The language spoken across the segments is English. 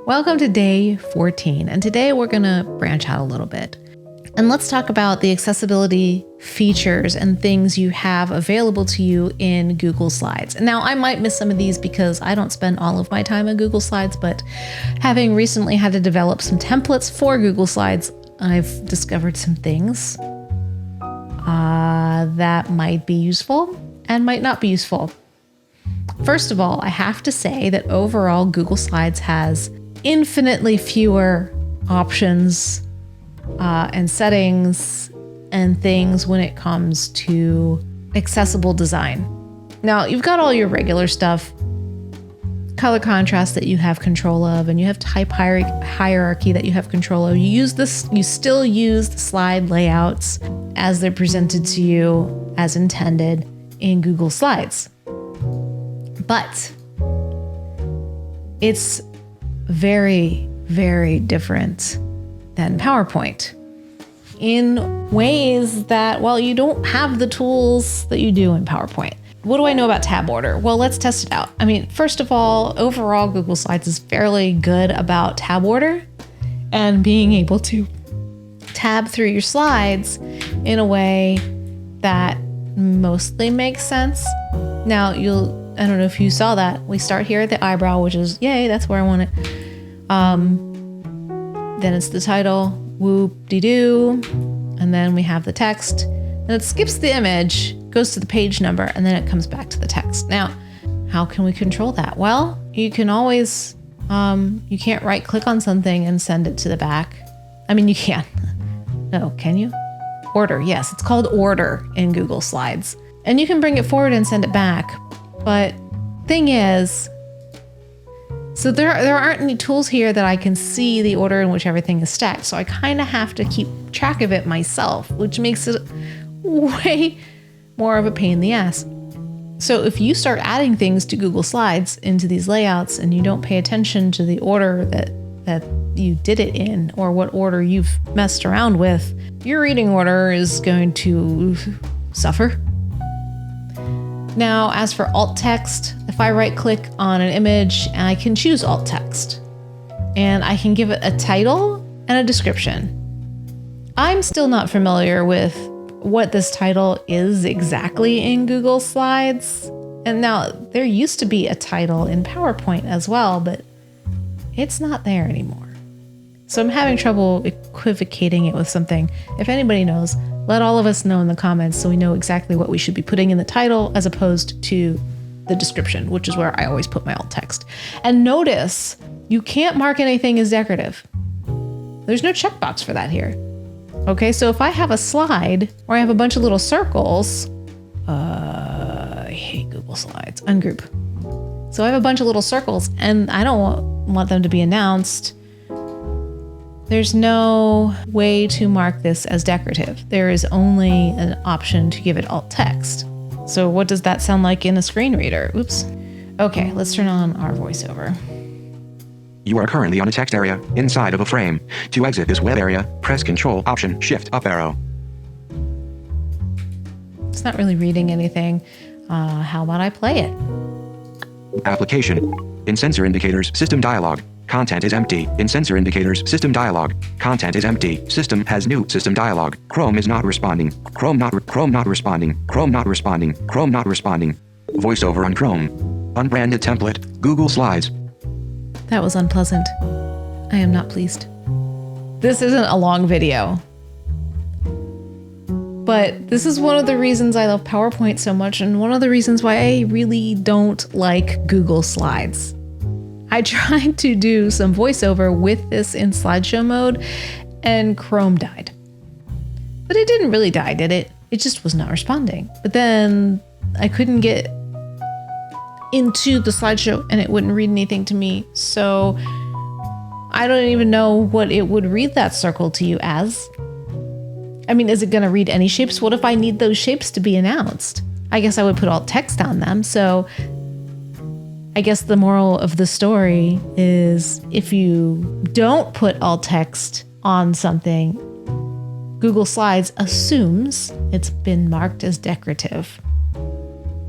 Welcome to day 14, and today we're going to branch out a little bit. And let's talk about the accessibility features and things you have available to you in Google Slides. And now I might miss some of these because I don't spend all of my time in Google Slides, but having recently had to develop some templates for Google Slides, I've discovered some things that might be useful and might not be useful. First of all, I have to say that overall Google Slides has infinitely fewer options and settings and things when it comes to accessible design. Now, you've got all your regular stuff, color contrast that you have control of, and you have type hierarchy that you have control of. You still use the slide layouts as they're presented to you as intended in Google Slides. But it's very, very different than PowerPoint in ways that, well, you don't have the tools that you do in PowerPoint. What do I know about tab order? Well, let's test it out. I mean, first of all, overall, Google Slides is fairly good about tab order and being able to tab through your slides in a way that mostly makes sense. Now, I don't know if you saw that. We start here at the eyebrow, which is, yay, that's where I want it. Then it's the title, whoop-de-doo. And then we have the text. And it skips the image, goes to the page number, and then it comes back to the text. Now, how can we control that? Well, you can always, you can't right click on something and send it to the back. I mean, you can. No, can you? Order, yes, it's called order in Google Slides. And you can bring it forward and send it back. But thing is, so there aren't any tools here that I can see the order in which everything is stacked. So I kind of have to keep track of it myself, which makes it way more of a pain in the ass. So if you start adding things to Google Slides into these layouts and you don't pay attention to the order that you did it in or what order you've messed around with, your reading order is going to suffer. Now, as for alt text, if I right click on an image, and I can choose alt text and I can give it a title and a description. I'm still not familiar with what this title is exactly in Google Slides. And now there used to be a title in PowerPoint as well, but it's not there anymore. So I'm having trouble equivocating it with something. If anybody knows, let all of us know in the comments so we know exactly what we should be putting in the title as opposed to the description, which is where I always put my alt text. And notice, you can't mark anything as decorative. There's no checkbox for that here. Okay, so if I have a slide where I have a bunch of little circles, I hate Google Slides, ungroup. So I have a bunch of little circles and I don't want them to be announced. There's no way to mark this as decorative. There is only an option to give it alt text. So what does that sound like in a screen reader? Oops. Okay, let's turn on our voiceover. You are currently on a text area inside of a frame. To exit this web area, press Control, Option, Shift, up arrow. It's not really reading anything. How about I play it? Application. In sensor indicators, system dialog. Content is empty. In sensor indicators, system dialog. Content is empty. System has new system dialog. Chrome is not responding. Chrome not responding. Chrome not responding. Chrome not responding. Voiceover on Chrome. Unbranded template. Google Slides. That was unpleasant. I am not pleased. This isn't a long video, but this is one of the reasons I love PowerPoint so much and one of the reasons why I really don't like Google Slides. I tried to do some voiceover with this in slideshow mode and Chrome died. But it didn't really die, did it? It just was not responding. But then I couldn't get into the slideshow and it wouldn't read anything to me. So I don't even know what it would read that circle to you as. I mean, is it going to read any shapes? What if I need those shapes to be announced? I guess I would put alt text on them. So I guess the moral of the story is if you don't put alt text on something, Google Slides assumes it's been marked as decorative.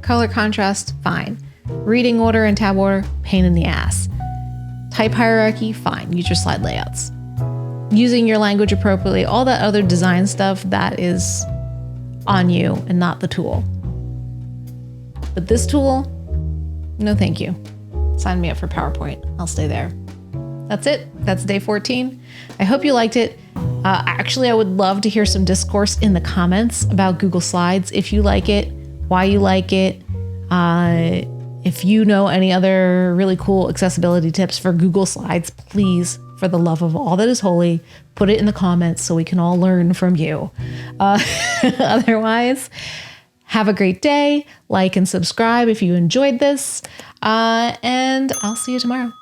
Color contrast, fine. Reading order and tab order, pain in the ass. Type hierarchy, fine. Use your slide layouts. Using your language appropriately, all that other design stuff, that is on you and not the tool. But this tool, no thank you. Sign me up for PowerPoint. I'll stay there. That's it. That's day 14. I hope you liked it. Actually, I would love to hear some discourse in the comments about Google Slides. If you like it, why you like it. If you know any other really cool accessibility tips for Google Slides, please, for the love of all that is holy, put it in the comments so we can all learn from you. Otherwise, have a great day. Like and subscribe if you enjoyed this. And I'll see you tomorrow.